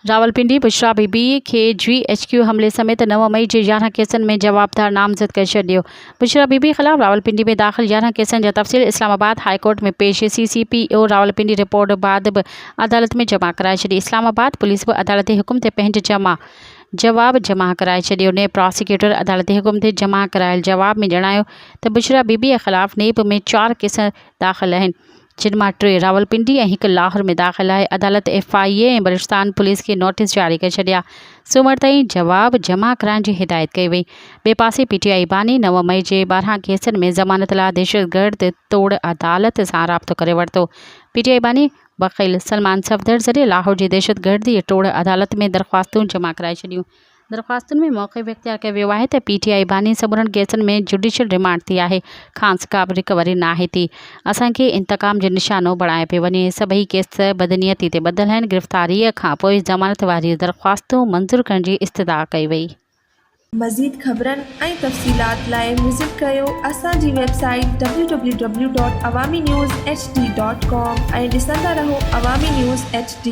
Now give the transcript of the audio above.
रावलपिंडी बुशरा बीबी खे GHQ हमले समेत 9 मई जे 11 केसनि में जवाबदार नामज़द करे छॾियो। बुशरा बीबी ख़िलाफ़ रावलपिंडी में दाख़िल 11 केसनि जा तफ़सील इस्लामाबाद हाई कोर्ट में पेश CCPO रावलपिंडी रिपोर्ट बाद बि अदालत में जमा कराए छॾी। इस्लामाबाद पुलिस बि अदालती हुकुम ते पंहिंजो जवाब जमा कराए छॾियो। ने प्रोसिक्यूटर अदालती हुकुम ते जमा करायल जवाब में जणायो त बुशरा बीबीअ ख़िलाफ़ नेब में 4 केस दाख़िल आहिनि, जिन मां 3 रावलपिंडी ऐं 1 लाहौर में दाख़िल आहे। अदालत FIA ऐं बलूचिस्तान पुलिस खे नोटिस जारी करे छॾिया। सूमर ताईं जवाब जमा कराइण जी हिदायत कई वई। ॿिए पासे PTI बानी 9 मई जे 12 केसनि में ज़मानत लाइ दहशतगर्द तोड़ अदालत सां राब्तो करे वरितो। PTI बानी वकील सलमान सफदर ज़रिए लाहौर जी दहशतगर्दी तोड़ अदालत में दरख़्वास्तूं जमा कराए छॾियूं। दरख़्वास्तुनि में मौक़िफ़ इख़्तियार कयो वियो आहे त PTI बानी सभिनी केसनि में जुडिशियल रिमांड थी आहे। खांस का बि रिकवरी नाहे थी। असांखे इंतकाम जो निशानो बणाए पियो वञे। सभई केस बदनीयती ते ॿधल आहिनि। गिरफ़्तारीअ खां पोइ ज़मानत वारी दरख़्वास्तूं मंज़ूर करण जी इस्तदा कई वई। मज़ीद ख़बरनि ऐं तफ़सीलात लाइ विज़िट कयो असांजी वेबसाइट www.awamiNewsHD.com ऐं ॾिसंदा रहो अवामी न्यूज़ HD।